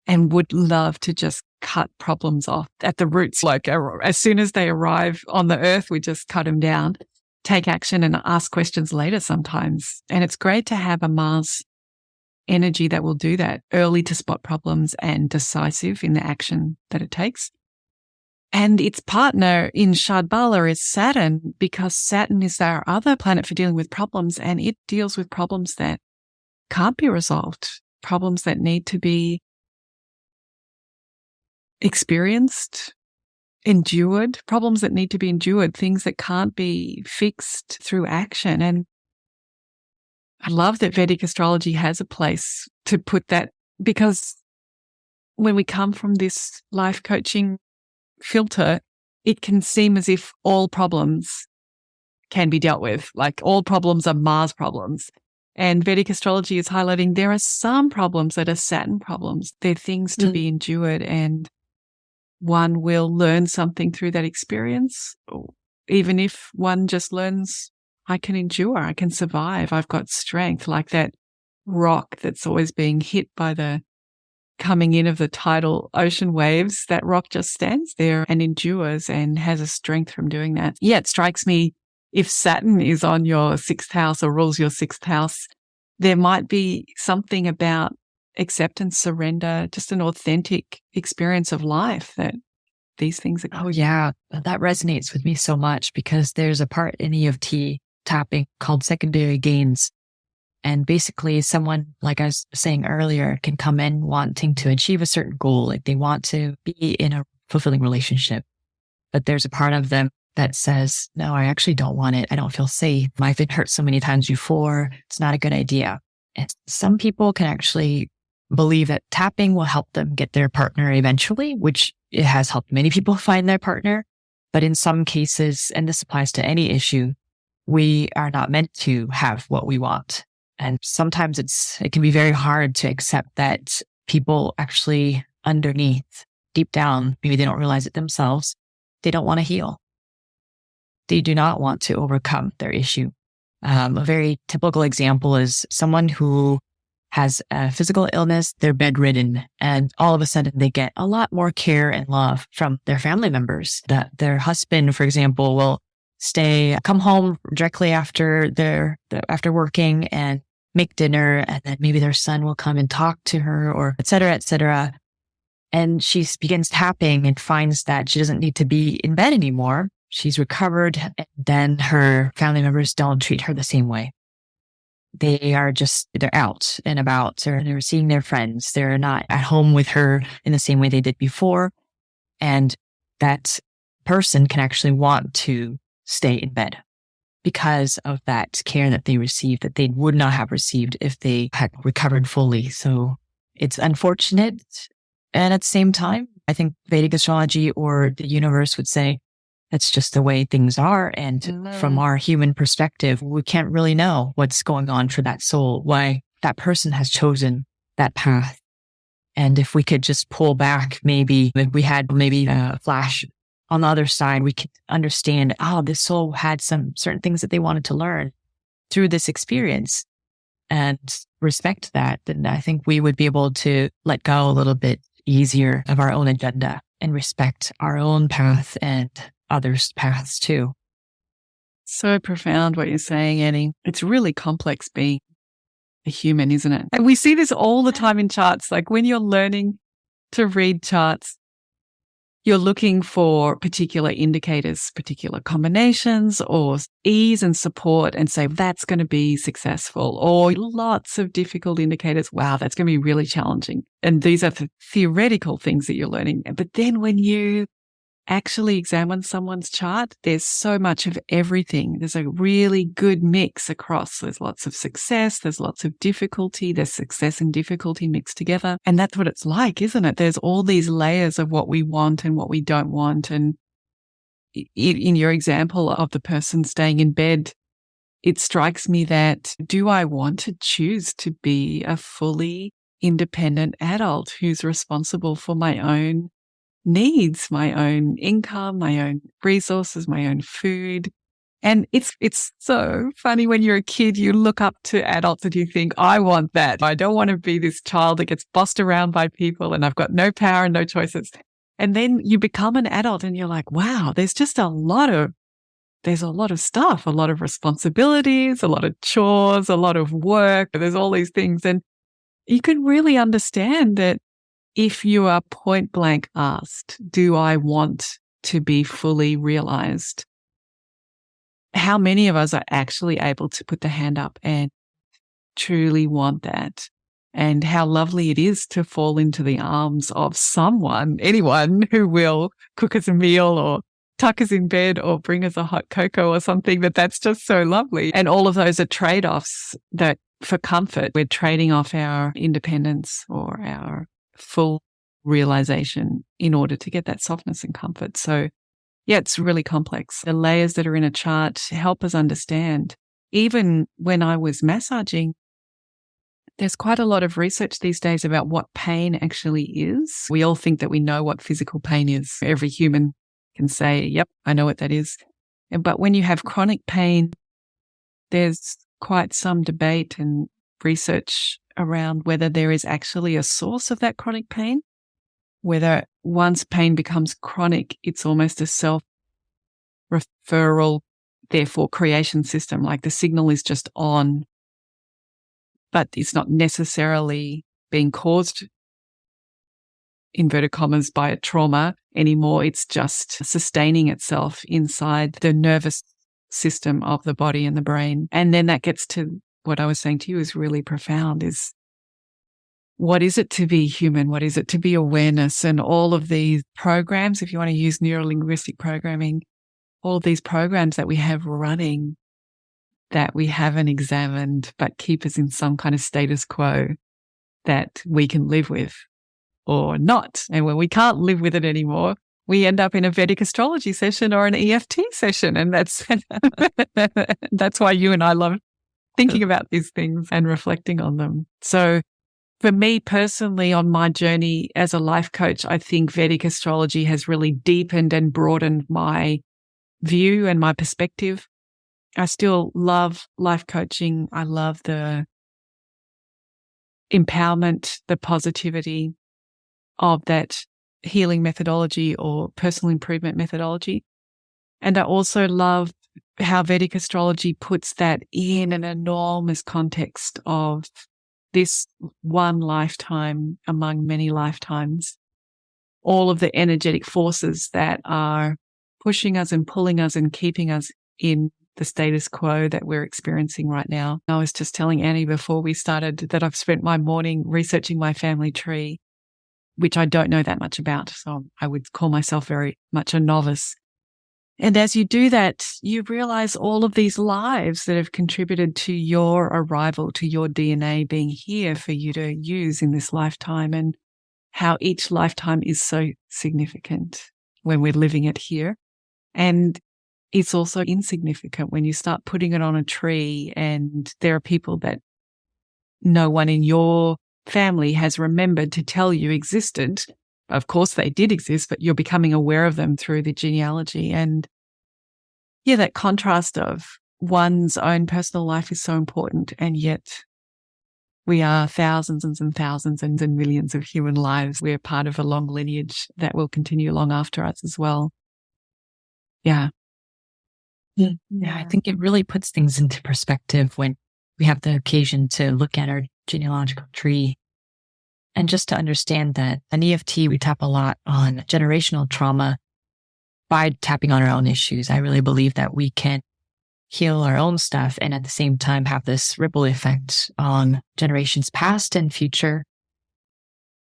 and would love to just cut problems off at the roots. Like as soon as they arrive on the Earth, we just cut them down, take action and ask questions later sometimes. And it's great to have a Mars energy that will do that, early to spot problems and decisive in the action that it takes. And its partner in Shadbala is Saturn, because Saturn is our other planet for dealing with problems, and it deals with problems that can't be resolved, problems that need to be experienced, endured, problems that need to be endured, things that can't be fixed through action. And I love that Vedic astrology has a place to put that, because when we come from this life coaching filter, it can seem as if all problems can be dealt with, like all problems are Mars problems. And Vedic astrology is highlighting there are some problems that are Saturn problems. They're things to be endured, and one will learn something through that experience. Even if one just learns, I can endure, I can survive, I've got strength, like that rock that's always being hit by the coming in of the tidal ocean waves. That rock just stands there and endures and has a strength from doing that. Yeah, it strikes me, if Saturn is on your sixth house or rules your sixth house, there might be something about acceptance, surrender, just an authentic experience of life that these things are. Oh, yeah. That resonates with me so much because there's a part in EFT tapping called secondary gains. And basically someone, like I was saying earlier, can come in wanting to achieve a certain goal. Like they want to be in a fulfilling relationship, but there's a part of them that says, no, I actually don't want it. I don't feel safe. I've been hurt so many times before. It's not a good idea. And some people can actually believe that tapping will help them get their partner eventually, which it has helped many people find their partner. But in some cases, and this applies to any issue, we are not meant to have what we want. And sometimes it can be very hard to accept that people actually underneath, deep down, maybe they don't realize it themselves, they don't want to heal. They do not want to overcome their issue. A very typical example is someone who has a physical illness, they're bedridden, and all of a sudden they get a lot more care and love from their family members. That their husband, for example, will come home directly after after working and make dinner, and then maybe their son will come and talk to her, or et cetera, et cetera. And she begins tapping and finds that she doesn't need to be in bed anymore. She's recovered, and then her family members don't treat her the same way. They're out and about, they're seeing their friends. They're not at home with her in the same way they did before. And that person can actually want to stay in bed because of that care that they received that they would not have received if they had recovered fully. So it's unfortunate. And at the same time, I think Vedic astrology or the universe would say, that's just the way things are. And from our human perspective, we can't really know what's going on for that soul, why that person has chosen that path. And if we could just pull back, maybe if we had a flash on the other side, we could understand, this soul had some certain things that they wanted to learn through this experience and respect that. Then I think we would be able to let go a little bit easier of our own agenda and respect our own path and others' paths too. So profound what you're saying, Annie. It's really complex being a human, isn't it? And we see this all the time in charts. Like when you're learning to read charts, you're looking for particular indicators, particular combinations, or ease and support, and say, that's going to be successful. Or lots of difficult indicators. Wow, that's going to be really challenging. And these are the theoretical things that you're learning. But then when you actually examine someone's chart, there's so much of everything. There's a really good mix across. There's lots of success. There's lots of difficulty. There's success and difficulty mixed together. And that's what it's like, isn't it? There's all these layers of what we want and what we don't want. And in your example of the person staying in bed, it strikes me that, do I want to choose to be a fully independent adult who's responsible for my own needs, my own income, my own resources, my own food? And it's so funny when you're a kid, you look up to adults and you think, I want that. I don't want to be this child that gets bossed around by people and I've got no power and no choices. And then you become an adult and you're like, wow, there's a lot of stuff, a lot of responsibilities, a lot of chores, a lot of work. There's all these things. And you can really understand that if you are point blank asked, do I want to be fully realized? How many of us are actually able to put the hand up and truly want that? And how lovely it is to fall into the arms of anyone who will cook us a meal or tuck us in bed or bring us a hot cocoa or something. That's just so lovely. And all of those are trade-offs that for comfort, we're trading off our independence or our full realization in order to get that softness and comfort. So Yeah, it's really complex. The layers that are in a chart help us understand. Even when I was massaging, there's quite a lot of research these days about what pain actually is. We all think that we know what physical pain is. Every human can say, yep, I know what that is. But when you have chronic pain, there's quite some debate and research around whether there is actually a source of that chronic pain, whether once pain becomes chronic, it's almost a self-referral, therefore creation system, like the signal is just on, but it's not necessarily being caused, inverted commas, by a trauma anymore. It's just sustaining itself inside the nervous system of the body and the brain. And then that gets to what I was saying to you is really profound, is what is it to be human? What is it to be awareness? And all of these programs, if you want to use neuro-linguistic programming, all of these programs that we have running that we haven't examined but keep us in some kind of status quo that we can live with or not. And when we can't live with it anymore, we end up in a Vedic astrology session or an EFT session. And that's why you and I love thinking about these things and reflecting on them. So for me personally, on my journey as a life coach, I think Vedic astrology has really deepened and broadened my view and my perspective. I still love life coaching. I love the empowerment, the positivity of that healing methodology or personal improvement methodology. And I also love how Vedic astrology puts that in an enormous context of this one lifetime among many lifetimes. All of the energetic forces that are pushing us and pulling us and keeping us in the status quo that we're experiencing right now. I was just telling Annie before we started that I've spent my morning researching my family tree, which I don't know that much about. So I would call myself very much a novice. And as you do that, you realize all of these lives that have contributed to your arrival, to your DNA being here for you to use in this lifetime, and how each lifetime is so significant when we're living it here. And it's also insignificant when you start putting it on a tree and there are people that no one in your family has remembered to tell you existed. Of course they did exist, but you're becoming aware of them through the genealogy. And yeah, that contrast of one's own personal life is so important. And yet we are thousands and thousands and millions of human lives. We're part of a long lineage that will continue long after us as well. Yeah. Yeah, I think it really puts things into perspective when we have the occasion to look at our genealogical tree. And just to understand that an EFT, we tap a lot on generational trauma by tapping on our own issues. I really believe that we can heal our own stuff and at the same time have this ripple effect on generations past and future.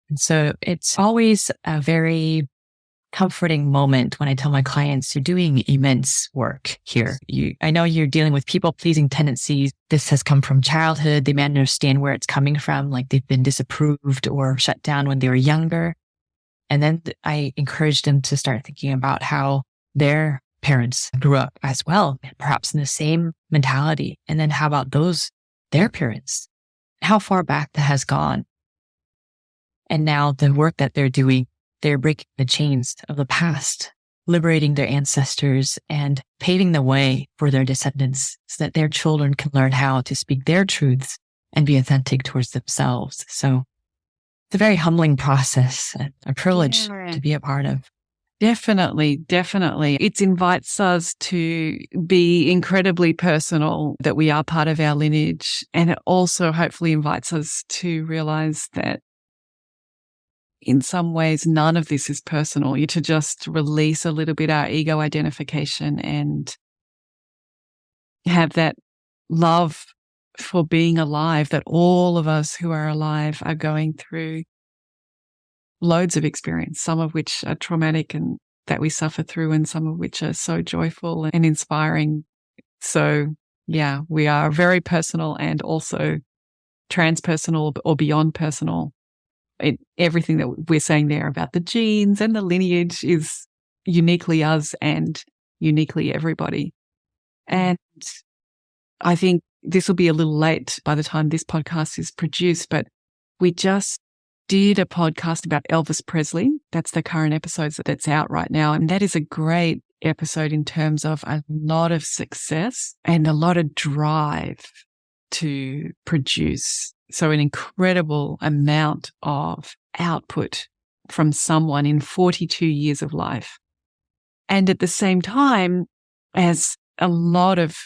And so it's always a very comforting moment when I tell my clients, you're doing immense work here. I know you're dealing with people-pleasing tendencies. This has come from childhood. They may understand where it's coming from, like they've been disapproved or shut down when they were younger. And then I encourage them to start thinking about how their parents grew up as well, perhaps in the same mentality. And then how about their parents, how far back that has gone. And now the work that they're doing, they're breaking the chains of the past, liberating their ancestors and paving the way for their descendants so that their children can learn how to speak their truths and be authentic towards themselves. So it's a very humbling process, a privilege to be a part of. Definitely, definitely. It invites us to be incredibly personal, that we are part of our lineage. And it also hopefully invites us to realize that in some ways, none of this is personal. You to just release a little bit our ego identification and have that love for being alive, that all of us who are alive are going through loads of experience, some of which are traumatic and that we suffer through, and some of which are so joyful and inspiring. So yeah, we are very personal and also transpersonal or beyond personal. Everything that we're saying there about the genes and the lineage is uniquely us and uniquely everybody. And I think this will be a little late by the time this podcast is produced, but we just did a podcast about Elvis Presley. That's the current episode that's out right now. And that is a great episode in terms of a lot of success and a lot of drive to produce. So an incredible amount of output from someone in 42 years of life. And at the same time, as a lot of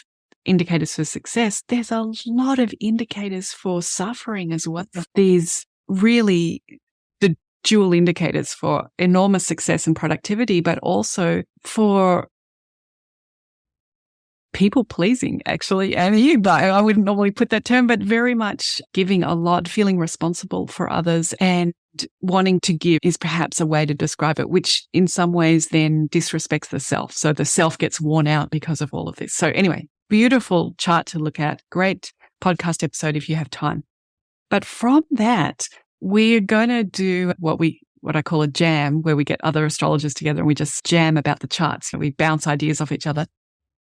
indicators for success, there's a lot of indicators for suffering as well. These really the dual indicators for enormous success and productivity, but also for people pleasing, actually. And I wouldn't normally put that term, but very much giving a lot, feeling responsible for others and wanting to give is perhaps a way to describe it, which in some ways then disrespects the self. So the self gets worn out because of all of this. So anyway, beautiful chart to look at. Great podcast episode if you have time. But from that, we're going to do what I call a jam, where we get other astrologers together and we just jam about the charts. We bounce ideas off each other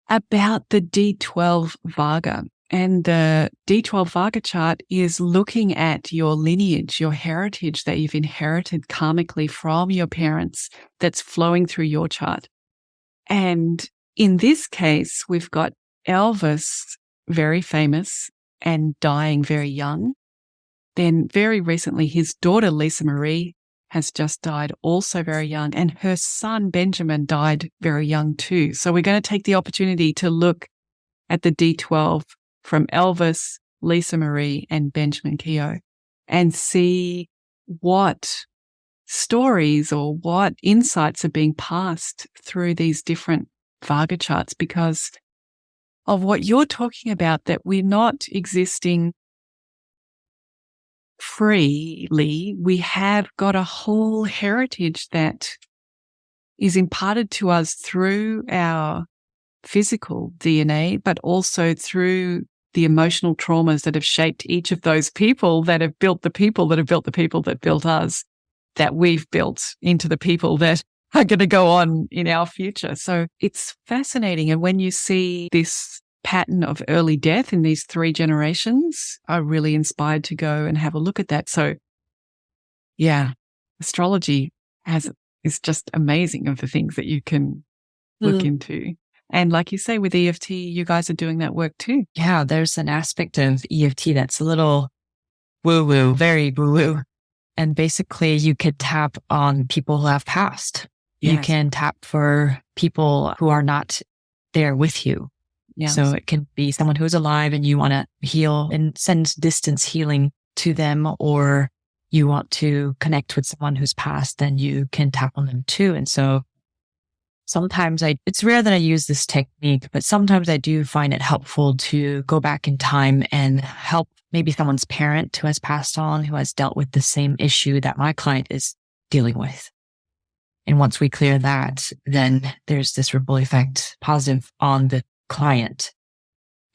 about the D12 Varga. And the D12 Varga chart is looking at your lineage, your heritage that you've inherited karmically from your parents that's flowing through your chart. And in this case, we've got Elvis, very famous and dying very young. Then very recently, his daughter, Lisa Marie, has just died, also very young. And her son, Benjamin, died very young too. So we're going to take the opportunity to look at the D12 from Elvis, Lisa Marie, and Benjamin Keogh and see what stories or what insights are being passed through these different Varga charts because of what you're talking about, that we're not existing freely. We have got a whole heritage that is imparted to us through our physical DNA, but also through the emotional traumas that have shaped each of those people that have built the people that have built the people that built us, that we've built into the people that are going to go on in our future. So it's fascinating. And when you see this pattern of early death in these 3 generations, are really inspired to go and have a look at that. So yeah, astrology is just amazing of the things that you can look into. And like you say, with EFT, you guys are doing that work too. Yeah, there's an aspect of EFT that's a little woo-woo, very woo-woo. And basically you could tap on people who have passed. Yes. You can tap for people who are not there with you. Yes. So it can be someone who's alive and you want to heal and send distance healing to them, or you want to connect with someone who's passed, then you can tap on them too. And so sometimes it's rare that I use this technique, but sometimes I do find it helpful to go back in time and help maybe someone's parent who has passed on, who has dealt with the same issue that my client is dealing with. And once we clear that, then there's this ripple effect positive on the client.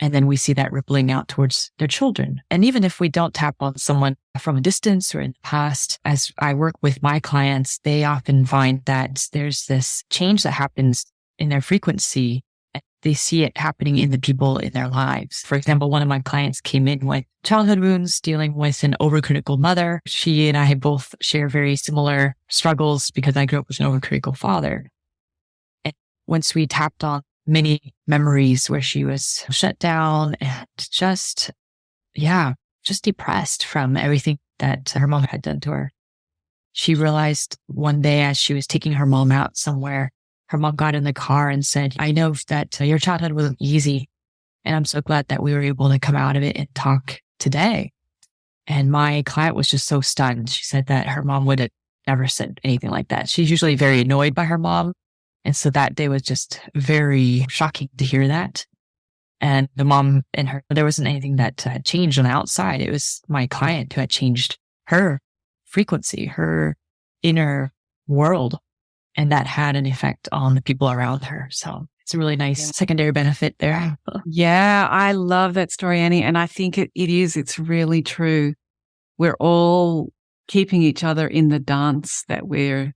And then we see that rippling out towards their children. And even if we don't tap on someone from a distance or in the past, as I work with my clients, they often find that there's this change that happens in their frequency. And they see it happening in the people in their lives. For example, one of my clients came in with childhood wounds, dealing with an overcritical mother. She and I both share very similar struggles because I grew up with an overcritical father. And once we tapped on many memories where she was shut down and just depressed from everything that her mom had done to her. She realized one day as she was taking her mom out somewhere, her mom got in the car and said, "I know that your childhood wasn't easy, and I'm so glad that we were able to come out of it and talk today." And my client was just so stunned. She said that her mom would have never said anything like that. She's usually very annoyed by her mom. And so that day was just very shocking to hear that. And the mom and her, there wasn't anything that had changed on the outside. It was my client who had changed her frequency, her inner world. And that had an effect on the people around her. So it's a really nice secondary benefit there. Yeah, I love that story, Annie. And I think it's really true. We're all keeping each other in the dance that we're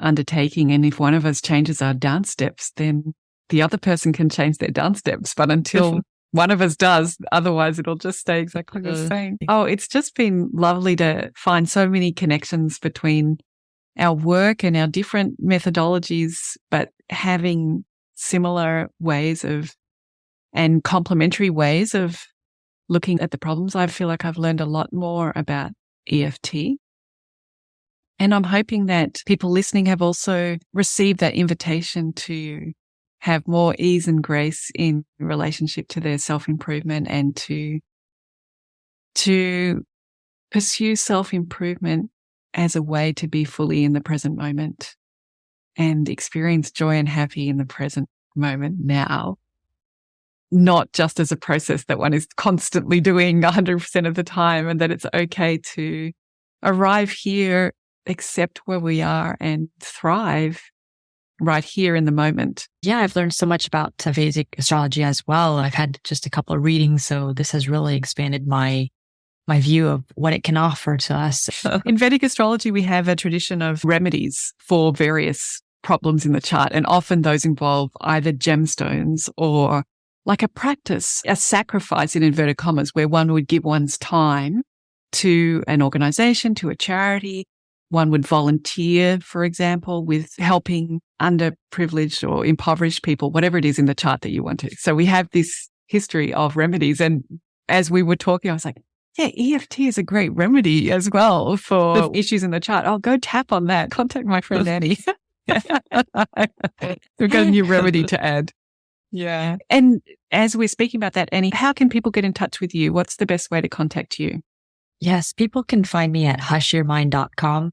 undertaking. And if one of us changes our dance steps, then the other person can change their dance steps. But until one of us does, otherwise it'll just stay exactly the same. Oh, it's just been lovely to find so many connections between our work and our different methodologies, but having similar ways of and complementary ways of looking at the problems. I feel like I've learned a lot more about EFT. And I'm hoping that people listening have also received that invitation to have more ease and grace in relationship to their self-improvement and to pursue self-improvement as a way to be fully in the present moment and experience joy and happy in the present moment now, not just as a process that one is constantly doing 100% of the time, and that it's okay to arrive here, accept where we are, and thrive right here in the moment. Yeah, I've learned so much about Vedic astrology as well. I've had just a couple of readings, so this has really expanded my view of what it can offer to us. In Vedic astrology, we have a tradition of remedies for various problems in the chart, and often those involve either gemstones or like a practice, a sacrifice in inverted commas, where one would give one's time to an organization, to a charity. One would volunteer, for example, with helping underprivileged or impoverished people, whatever it is in the chart that you want to. So we have this history of remedies. And as we were talking, I was like, yeah, EFT is a great remedy as well for the issues in the chart. I'll go tap on that. Contact my friend Annie. We've got a new remedy to add. Yeah. And as we're speaking about that, Annie, how can people get in touch with you? What's the best way to contact you? Yes, people can find me at hushyourmind.com.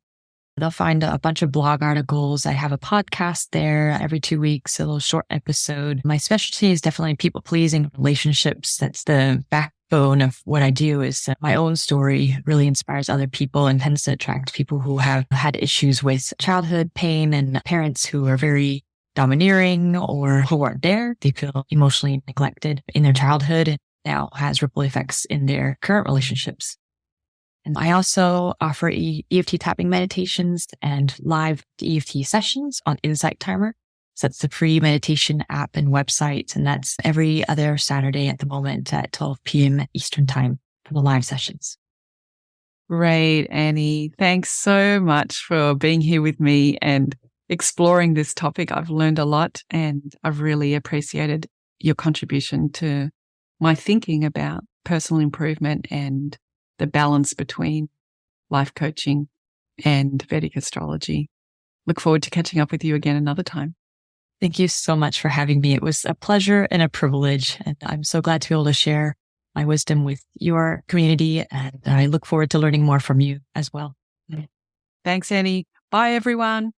They'll find a bunch of blog articles. I have a podcast there every 2 weeks, a little short episode. My specialty is definitely people pleasing, relationships. That's the backbone of what I do. Is my own story really inspires other people and tends to attract people who have had issues with childhood pain and parents who are very domineering or who aren't there. They feel emotionally neglected in their childhood and now has ripple effects in their current relationships. And I also offer EFT tapping meditations and live EFT sessions on Insight Timer. So that's the free meditation app and website. And that's every other Saturday at the moment at 12 p.m. Eastern Time for the live sessions. Great, Annie. Thanks so much for being here with me and exploring this topic. I've learned a lot and I've really appreciated your contribution to my thinking about personal improvement and the balance between life coaching and Vedic astrology. Look forward to catching up with you again another time. Thank you so much for having me. It was a pleasure and a privilege, and I'm so glad to be able to share my wisdom with your community, and I look forward to learning more from you as well. Thanks, Annie. Bye, everyone.